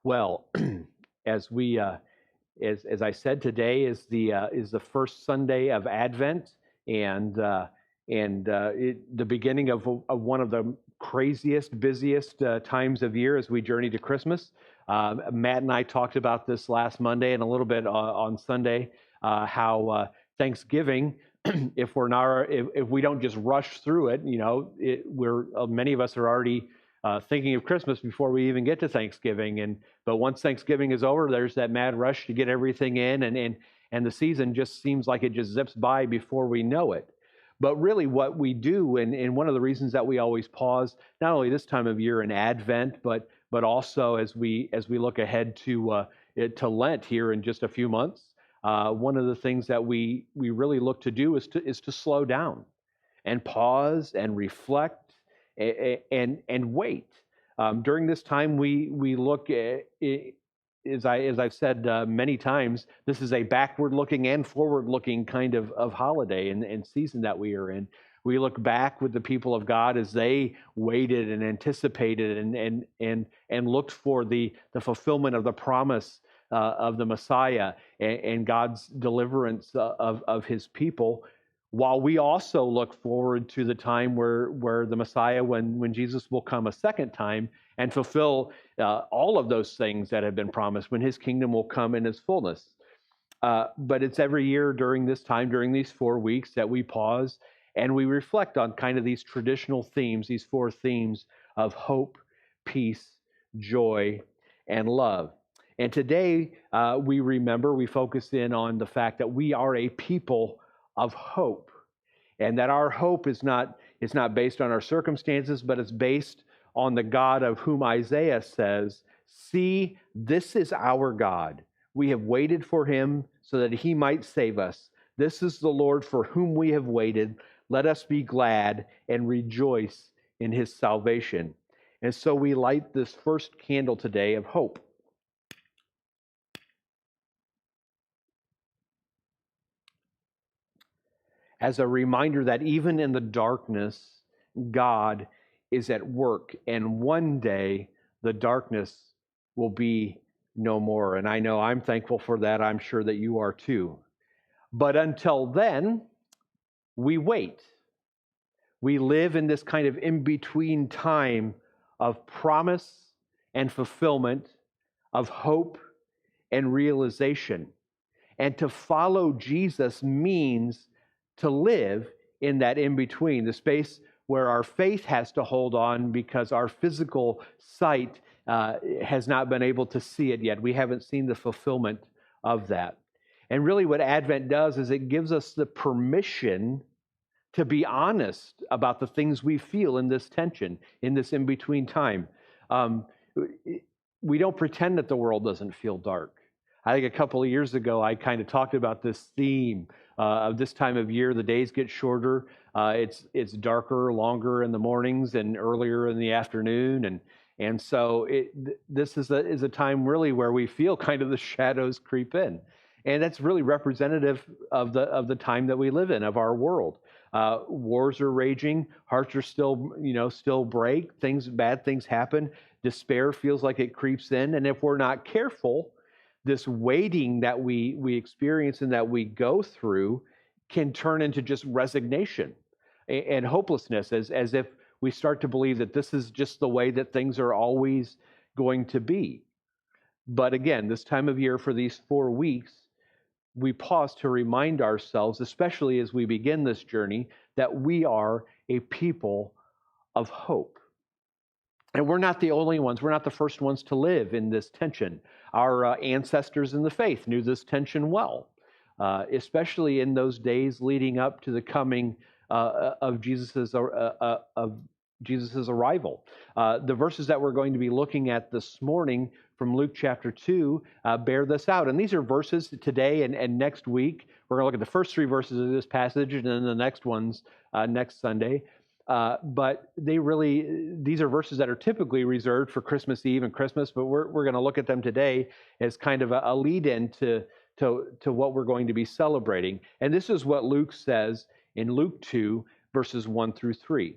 Well, as we as I said, today is the first Sunday of Advent, and the beginning of one of the craziest, busiest times of year as we journey to Christmas. Matt and I talked about this last Monday and a little bit on Sunday. How Thanksgiving, if we don't just rush through it, we're many of us are already thinking of Christmas before we even get to Thanksgiving. But once Thanksgiving is over, there's that mad rush to get everything in, and the season just seems like it just zips by before we know it. But really, what we do, and one of the reasons that we always pause, not only this time of year in Advent, but also as we look ahead to Lent here in just a few months, one of the things that we really look to do is to slow down and pause and reflect and wait. During this time, we look at, as I've said many times, this is a backward-looking and forward-looking kind of holiday and season that we are in. We look back with the people of God as they waited and anticipated and looked for the fulfillment of the promise of the Messiah and God's deliverance of His people, while we also look forward to the time where the Messiah, when Jesus will come a second time and fulfill all of those things that have been promised, when His kingdom will come in its fullness. But it's every year during this time, during these 4 weeks, that we pause and we reflect on kind of these traditional themes, these 4 themes of hope, peace, joy, and love. And today we focus in on the fact that we are a people of hope, and that our hope is not based on our circumstances, but it's based on the God of whom Isaiah says, "See, this is our God. We have waited for Him so that He might save us. This is the Lord for whom we have waited. Let us be glad and rejoice in His salvation." And so we light this first candle today of hope. As a reminder that even in the darkness, God is at work, and one day the darkness will be no more. And I know I'm thankful for that. I'm sure that you are too. But until then, we wait. We live in this kind of in-between time of promise and fulfillment, of hope and realization. And to follow Jesus means to live in that in-between, the space where our faith has to hold on because our physical sight has not been able to see it yet. We haven't seen the fulfillment of that. And really what Advent does is it gives us the permission to be honest about the things we feel in this tension, in this in-between time. We don't pretend that the world doesn't feel dark. I think a couple of years ago, I kind of talked about this theme of this time of year. The days get shorter. It's darker, longer in the mornings and earlier in the afternoon. And so this is a time really where we feel kind of the shadows creep in. And that's really representative of the time that we live in, of our world. Wars are raging. Hearts are still break. Bad things happen. Despair feels like it creeps in. And if we're not careful, this waiting that we experience and that we go through can turn into just resignation and hopelessness, as if we start to believe that this is just the way that things are always going to be. But again, this time of year, for these 4 weeks, we pause to remind ourselves, especially as we begin this journey, that we are a people of hope. And we're not the only ones. We're not the first ones to live in this tension. Our ancestors in the faith knew this tension well, especially in those days leading up to the coming of Jesus's arrival. The verses that we're going to be looking at this morning from Luke chapter 2 bear this out. And these are verses today and next week. We're going to look at the first 3 verses of this passage and then the next ones next Sunday. But these are verses that are typically reserved for Christmas Eve and Christmas, but we're going to look at them today as kind of a lead-in to what we're going to be celebrating. And this is what Luke says in Luke 2, verses 1 through 3.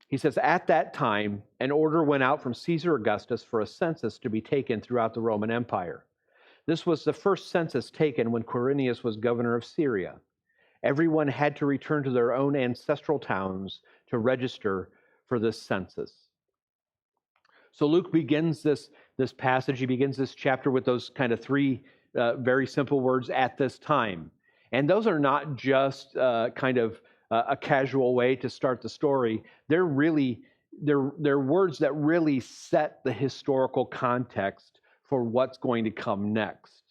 He says, at that time, an order went out from Caesar Augustus for a census to be taken throughout the Roman Empire. This was the first census taken when Quirinius was governor of Syria. Everyone had to return to their own ancestral towns to register for this census. So Luke begins this passage, he begins this chapter with those kind of three very simple words, at this time. And those are not just kind of a casual way to start the story. They're words that really set the historical context for what's going to come next.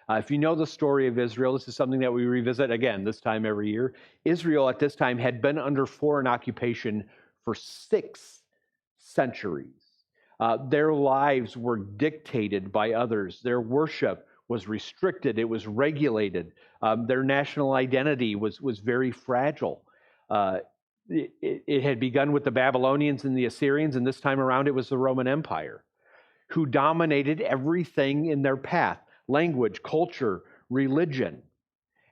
If you know the story of Israel, this is something that we revisit again this time every year. Israel at this time had been under foreign occupation for 6 centuries. Their lives were dictated by others. Their worship was restricted. It was regulated. Their national identity was very fragile. It had begun with the Babylonians and the Assyrians, and this time around it was the Roman Empire, who dominated everything in their path: language, culture, religion.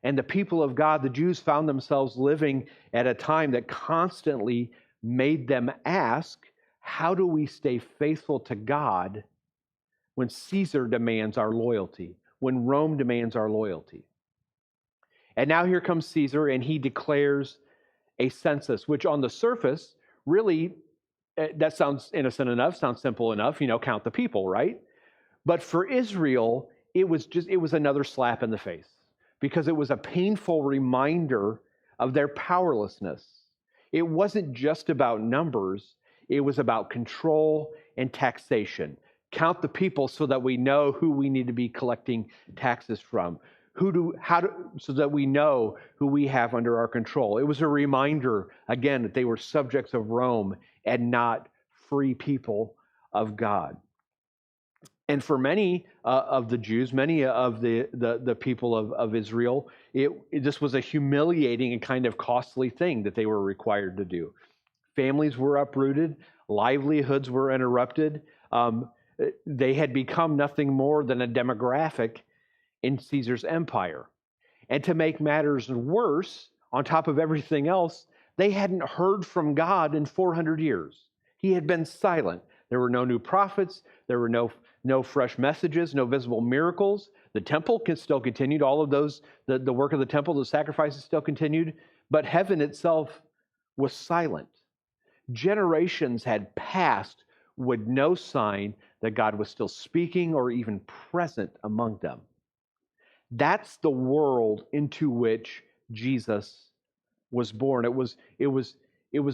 And the people of God, the Jews, found themselves living at a time that constantly made them ask, how do we stay faithful to God when Caesar demands our loyalty, when Rome demands our loyalty? And now here comes Caesar, and he declares a census, which on the surface, really, that sounds innocent enough, sounds simple enough, count the people, right? But for Israel, it was another slap in the face, because it was a painful reminder of their powerlessness. It wasn't just about numbers, it was about control and taxation. Count the people so that we know who we need to be collecting taxes from, so that we know who we have under our control. It was a reminder, again, that they were subjects of Rome and not free people of God. And for many of the Jews, many of the people of Israel, this was a humiliating and kind of costly thing that they were required to do. Families were uprooted, livelihoods were interrupted. They had become nothing more than a demographic in Caesar's empire. And to make matters worse, on top of everything else, they hadn't heard from God in 400 years. He had been silent. There were no new prophets. There were no fresh messages, no visible miracles. The temple still continued. All of those, the work of the temple, the sacrifices still continued. But heaven itself was silent. Generations had passed with no sign that God was still speaking or even present among them. That's the world into which Jesus was born. It was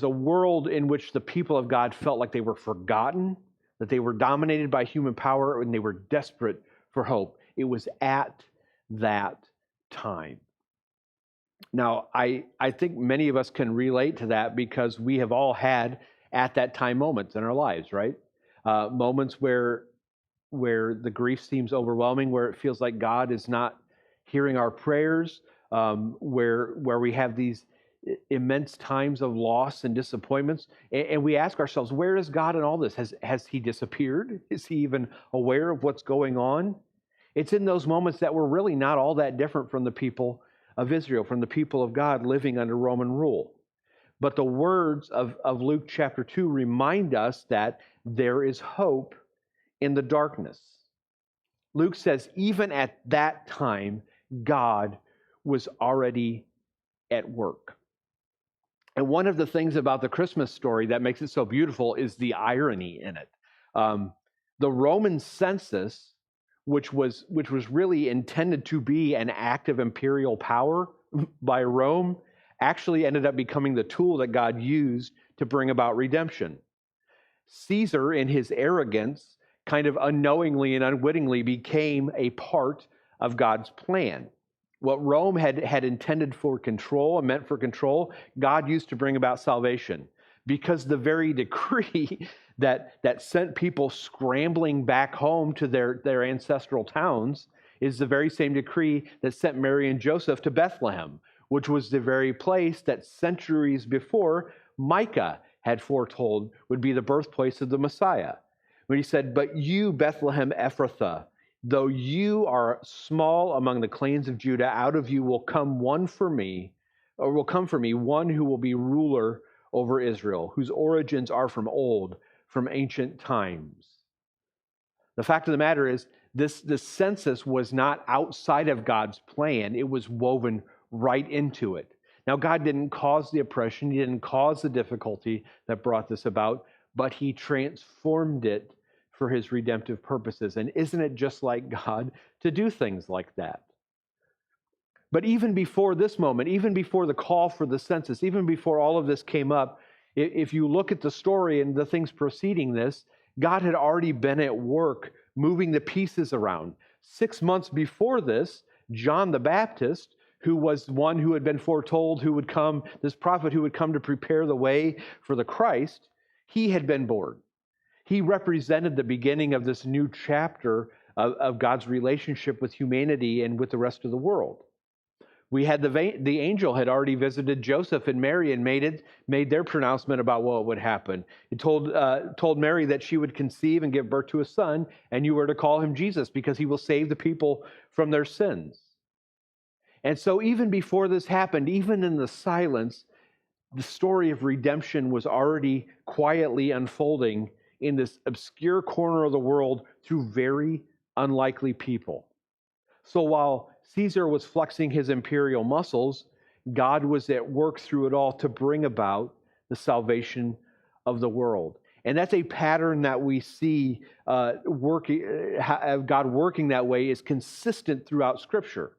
a world in which the people of God felt like they were forgotten, that they were dominated by human power, and they were desperate for hope. It was at that time. Now, I think many of us can relate to that because we have all had at that time moments in our lives, right? Moments where the grief seems overwhelming, where it feels like God is not hearing our prayers, where we have these immense times of loss and disappointments, and we ask ourselves, where is God in all this? Has he disappeared? Is he even aware of what's going on? It's in those moments that we're really not all that different from the people of Israel, from the people of God living under Roman rule. But the words of Luke chapter 2 remind us that there is hope in the darkness. Luke says, even at that time, God was already at work. And one of the things about the Christmas story that makes it so beautiful is the irony in it. The Roman census, which was really intended to be an act of imperial power by Rome, actually ended up becoming the tool that God used to bring about redemption. Caesar, in his arrogance, kind of unknowingly and unwittingly became a part of God's plan. What Rome had intended for control and meant for control, God used to bring about salvation. Because the very decree that sent people scrambling back home to their ancestral towns is the very same decree that sent Mary and Joseph to Bethlehem, which was the very place that centuries before Micah had foretold would be the birthplace of the Messiah. When he said, "But you, Bethlehem Ephrathah, though you are small among the clans of Judah, out of you will come for me one who will be ruler over Israel, whose origins are from old, from ancient times. The fact of the matter is, this census was not outside of God's plan. It was woven right into it. Now, God didn't cause the oppression. He didn't cause the difficulty that brought this about, but he transformed it for his redemptive purposes. And isn't it just like God to do things like that? But even before this moment, even before the call for the census, even before all of this came up, if you look at the story and the things preceding this, God had already been at work moving the pieces around. 6 months before this, John the Baptist, who was one who had been foretold who would come, this prophet who would come to prepare the way for the Christ, he had been born. He represented the beginning of this new chapter of God's relationship with humanity and with the rest of the world. We had the angel had already visited Joseph and Mary and made their pronouncement about what would happen. It told Mary that she would conceive and give birth to a son, and you were to call him Jesus because he will save the people from their sins. And so even before this happened, even in the silence, the story of redemption was already quietly unfolding in this obscure corner of the world through very unlikely people. So while Caesar was flexing his imperial muscles, God was at work through it all to bring about the salvation of the world. And that's a pattern that we see God working that way is consistent throughout Scripture.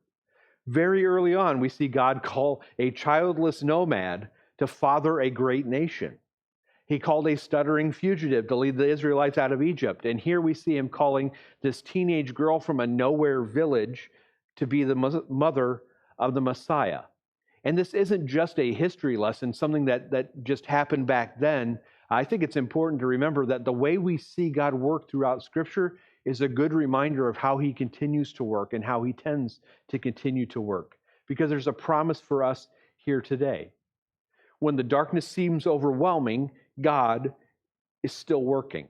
Very early on, we see God call a childless nomad to father a great nation. He called a stuttering fugitive to lead the Israelites out of Egypt. And here we see him calling this teenage girl from a nowhere village to be the mother of the Messiah. And this isn't just a history lesson, something that just happened back then. I think it's important to remember that the way we see God work throughout Scripture is a good reminder of how he continues to work and how he tends to continue to work. Because there's a promise for us here today. When the darkness seems overwhelming, God is still working.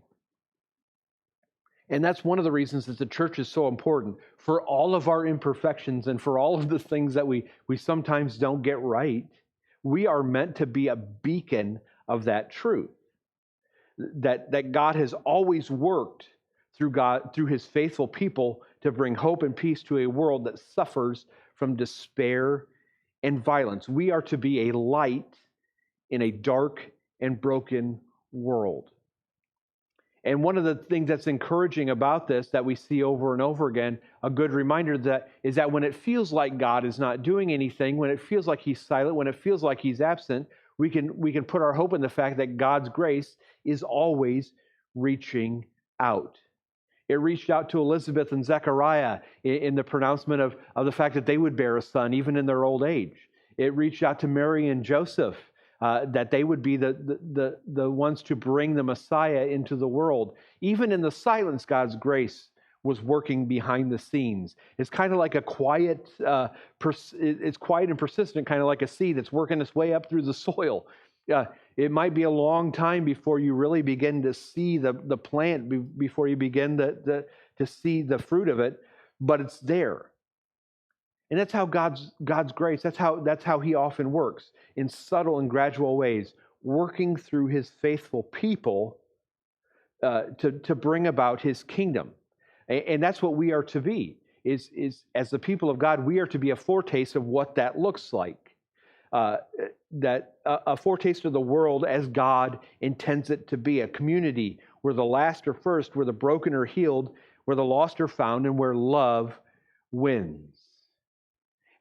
And that's one of the reasons that the church is so important. For all of our imperfections and for all of the things that we sometimes don't get right, we are meant to be a beacon of that truth. That God has always worked through his faithful people to bring hope and peace to a world that suffers from despair and violence. We are to be a light in a dark and broken world. And one of the things that's encouraging about this that we see over and over again, a good reminder is that when it feels like God is not doing anything, when it feels like he's silent, when it feels like he's absent, we can put our hope in the fact that God's grace is always reaching out. It reached out to Elizabeth and Zechariah in the pronouncement of the fact that they would bear a son even in their old age. It reached out to Mary and Joseph that they would be the ones to bring the Messiah into the world. Even in the silence, God's grace was working behind the scenes. It's kind of like a quiet, it's quiet and persistent, kind of like a seed that's working its way up through the soil. It might be a long time before you really begin to see the plant, before you begin to see the fruit of it, but it's there. And that's how God's grace, that's how he often works, in subtle and gradual ways, working through his faithful people to bring about his kingdom. And that's what we are to be, is as the people of God, we are to be a foretaste of what that looks like. That a foretaste of the world as God intends it to be, a community where the last are first, where the broken are healed, where the lost are found, and where love wins.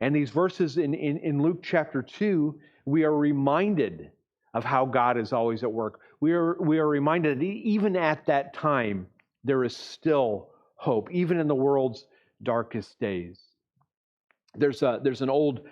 And these verses in Luke chapter 2, we are reminded of how God is always at work. We are reminded that even at that time, there is still hope, even in the world's darkest days. There's an old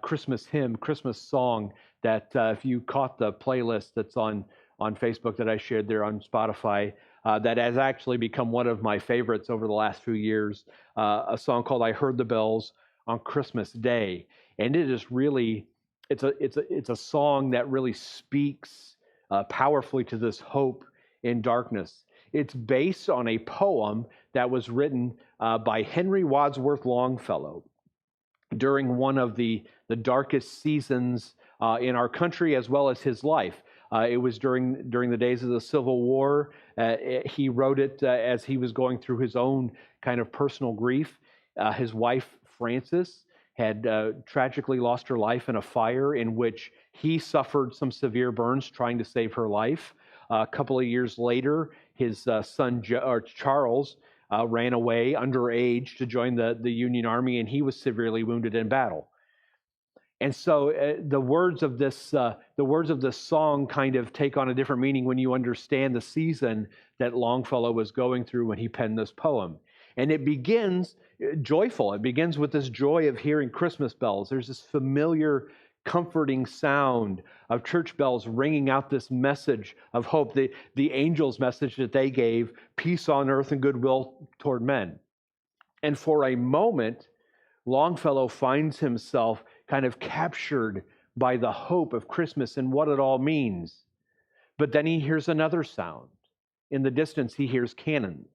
Christmas hymn, Christmas song that if you caught the playlist that's on Facebook that I shared there on Spotify, that has actually become one of my favorites over the last few years, a song called "I Heard the Bells on Christmas Day." And it is really, it's a song that really speaks powerfully to this hope in darkness. It's based on a poem that was written by Henry Wadsworth Longfellow during one of the darkest seasons in our country, as well as his life. It was during the days of the Civil War. He wrote it as he was going through his own kind of personal grief. His wife, Frances, had tragically lost her life in a fire in which he suffered some severe burns trying to save her life. A couple of years later, his son Charles ran away underage to join the Union Army, and he was severely wounded in battle. And so the words of this song kind of take on a different meaning when you understand the season that Longfellow was going through when he penned this poem. And it begins joyful. It begins with this joy of hearing Christmas bells. There's this familiar, comforting sound of church bells ringing out this message of hope, the angels' message that they gave, peace on earth and goodwill toward men. And for a moment, Longfellow finds himself kind of captured by the hope of Christmas and what it all means. But then he hears another sound. In the distance, he hears cannons.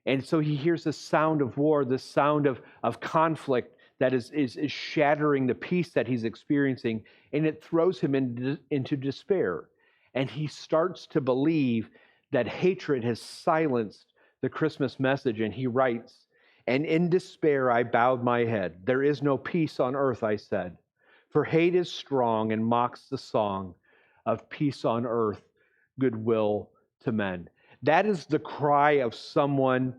And so he hears the sound of war, the sound of conflict that is shattering the peace that he's experiencing, and it throws him into despair. And he starts to believe that hatred has silenced the Christmas message, and he writes, "And in despair I bowed my head. There is no peace on earth, I said, for hate is strong and mocks the song of peace on earth, goodwill to men." That is the cry of someone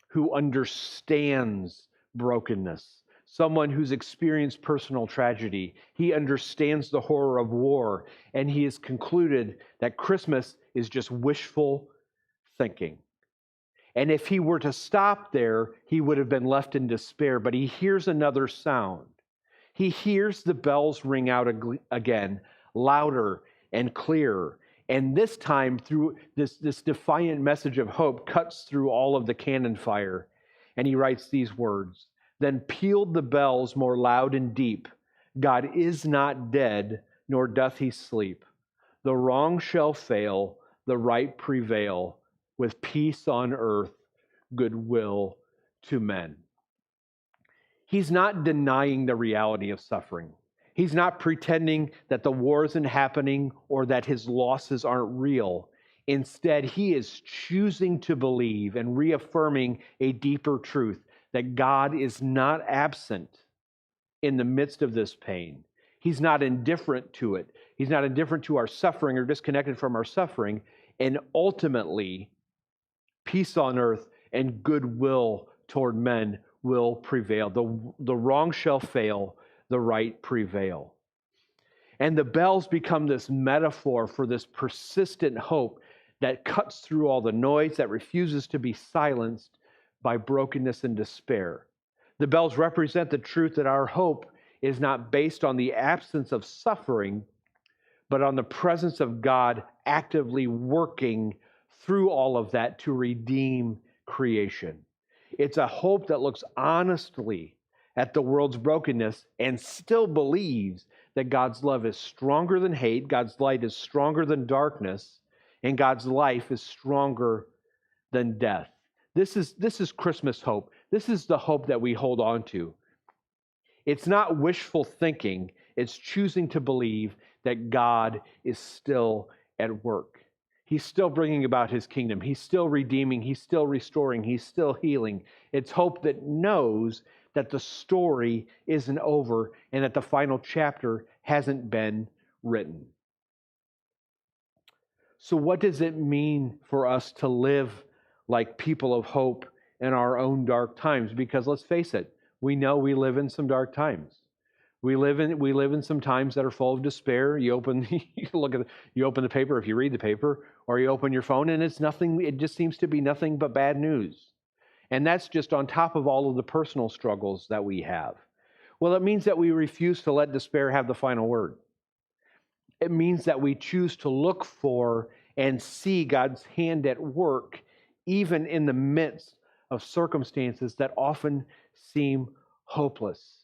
who understands brokenness, someone who's experienced personal tragedy. He understands the horror of war, and he has concluded that Christmas is just wishful thinking. And if he were to stop there, he would have been left in despair. But he hears another sound. He hears the bells ring out again, louder and clearer. And this time, through this defiant message of hope, cuts through all of the cannon fire. And he writes these words, "Then pealed the bells more loud and deep. God is not dead, nor doth he sleep. The wrong shall fail, the right prevail, with peace on earth, goodwill to men." He's not denying the reality of suffering. He's not pretending that the war isn't happening or that his losses aren't real. Instead, he is choosing to believe and reaffirming a deeper truth that God is not absent in the midst of this pain. He's not indifferent to it. He's not indifferent to our suffering or disconnected from our suffering. And ultimately, peace on earth and goodwill toward men will prevail. The wrong shall fail, the right prevail. And the bells become this metaphor for this persistent hope that cuts through all the noise, that refuses to be silenced by brokenness and despair. The bells represent the truth that our hope is not based on the absence of suffering, but on the presence of God actively working through all of that to redeem creation. It's a hope that looks honestly at the world's brokenness and still believes that God's love is stronger than hate, God's light is stronger than darkness, and God's life is stronger than death. This is Christmas hope. This is the hope that we hold on to. It's not wishful thinking. It's choosing to believe that God is still at work. He's still bringing about his kingdom. He's still redeeming. He's still restoring. He's still healing. It's hope that knows that the story isn't over and that the final chapter hasn't been written. So what does it mean for us to live like people of hope in our own dark times? Because let's face it, we know we live in some dark times. We live in some times that are full of despair. You open the paper, if you read the paper, or you open your phone, and it just seems to be nothing but bad news. And that's just on top of all of the personal struggles that we have. Well, it means that we refuse to let despair have the final word. It means that we choose to look for and see God's hand at work, even in the midst of circumstances that often seem hopeless.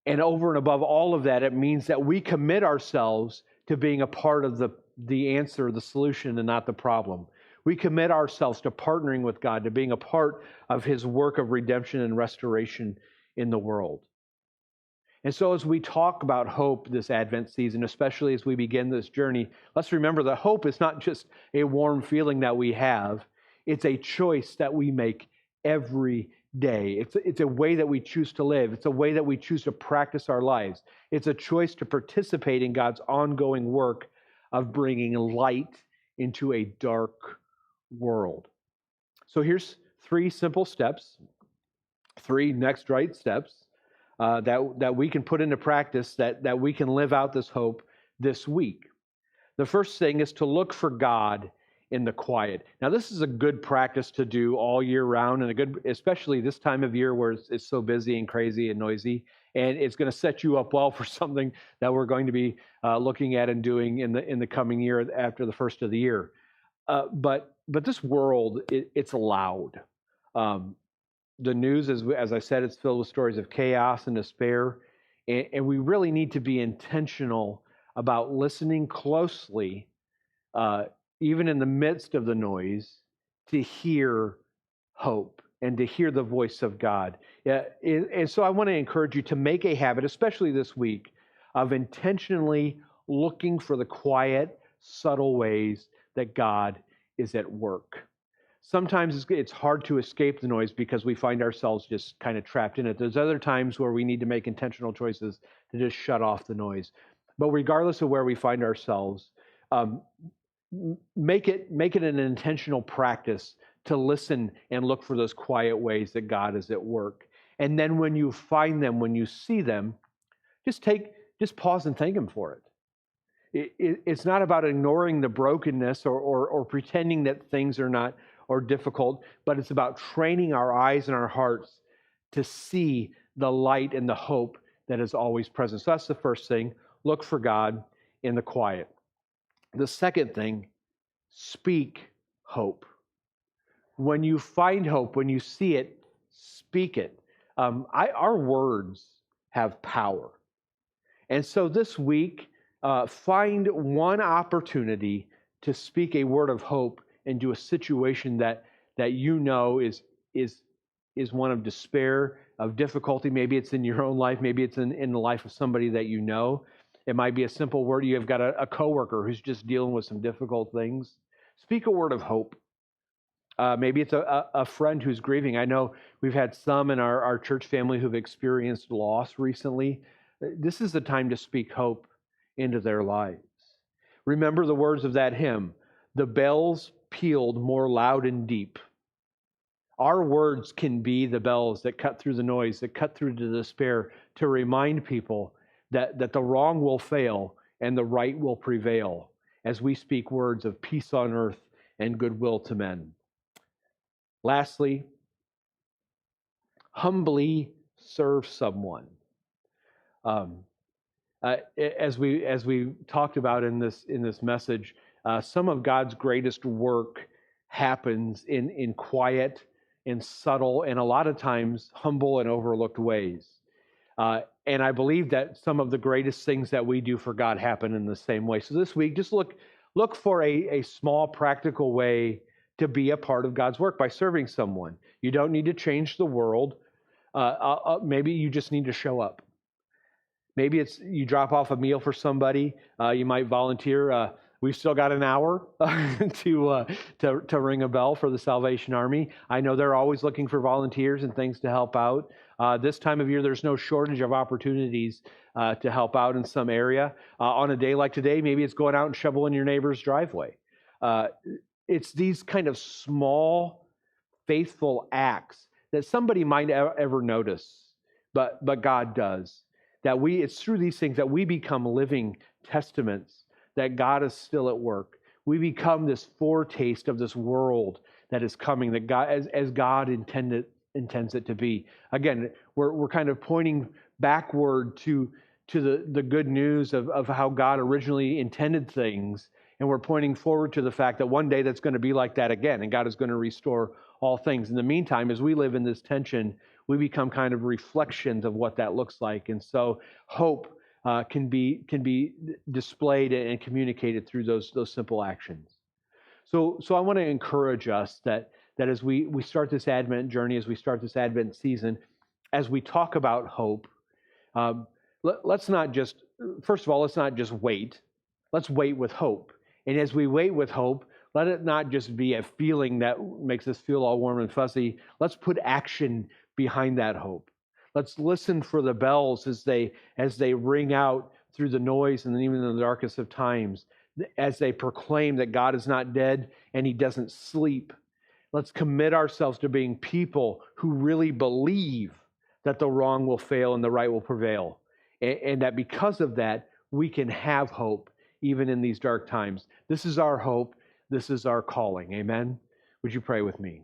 And over and above all of that, it means that we commit ourselves to being a part of the answer, the solution, and not the problem. We commit ourselves to partnering with God, to being a part of his work of redemption and restoration in the world. And so as we talk about hope this Advent season, especially as we begin this journey, let's remember that hope is not just a warm feeling that we have. It's a choice that we make every day. It's a way that we choose to live. It's a way that we choose to practice our lives. It's a choice to participate in God's ongoing work of bringing light into a dark world. So here's 3 simple steps, 3 next right steps that we can put into practice, that we can live out this hope this week. The first thing is to look for God in the quiet. Now, this is a good practice to do all year round, and especially this time of year where it's so busy and crazy and noisy, and it's going to set you up well for something that we're going to be looking at and doing in the coming year after the first of the year. But this world, it's loud. The news, as I said, it's filled with stories of chaos and despair, and we really need to be intentional about listening closely, even in the midst of the noise, to hear hope and to hear the voice of God. And so I want to encourage you to make a habit, especially this week, of intentionally looking for the quiet, subtle ways that God is at work. Sometimes it's hard to escape the noise because we find ourselves just kind of trapped in it. There's other times where we need to make intentional choices to just shut off the noise. But regardless of where we find ourselves, make it an intentional practice to listen and look for those quiet ways that God is at work. And then when you find them, when you see them, just pause and thank Him for it. It's not about ignoring the brokenness or pretending that things are not or difficult, but it's about training our eyes and our hearts to see the light and the hope that is always present. So that's the first thing. Look for God in the quiet. The second thing, speak hope. When you find hope, when you see it, speak it. Our words have power. And so this week, find one opportunity to speak a word of hope into a situation that you know is one of despair, of difficulty. Maybe it's in your own life. Maybe it's in the life of somebody that you know. It might be a simple word. You've got a coworker who's just dealing with some difficult things. Speak a word of hope. Maybe it's a friend who's grieving. I know we've had some in our church family who've experienced loss recently. This is the time to speak hope into their lives. Remember the words of that hymn, "The bells pealed more loud and deep." Our words can be the bells that cut through the noise, that cut through the despair, to remind people that the wrong will fail and the right will prevail as we speak words of peace on earth and goodwill to men. Lastly, humbly serve someone. As we talked about in this message, some of God's greatest work happens in quiet, in subtle, and a lot of times humble and overlooked ways. And I believe that some of the greatest things that we do for God happen in the same way. So this week, just look for a small practical way to be a part of God's work by serving someone. You don't need to change the world. Maybe you just need to show up. Maybe it's you drop off a meal for somebody. You might volunteer. We've still got an hour to ring a bell for the Salvation Army. I know they're always looking for volunteers and things to help out. This time of year, there's no shortage of opportunities to help out in some area. On a day like today, maybe it's going out and shoveling your neighbor's driveway. It's these kind of small, faithful acts that somebody might ever notice, but God does. It's through these things that we become living testaments that God is still at work. We become this foretaste of this world that is coming, that God, as God intends it to be. Again, we're kind of pointing backward to the good news of how God originally intended things, and we're pointing forward to the fact that one day that's going to be like that again, and God is going to restore all things. In the meantime, as we live in this tension, we become kind of reflections of what that looks like. And so hope can be displayed and communicated through those simple actions. So I want to encourage us that as we start this Advent journey, as we start this Advent season, as we talk about hope, let's not just, first of all, let's not just wait. Let's wait with hope. And as we wait with hope, let it not just be a feeling that makes us feel all warm and fuzzy. Let's put action behind that hope. Let's listen for the bells as they ring out through the noise and even in the darkest of times, as they proclaim that God is not dead and he doesn't sleep. Let's commit ourselves to being people who really believe that the wrong will fail and the right will prevail. And that because of that, we can have hope even in these dark times. This is our hope. This is our calling. Amen? Would you pray with me?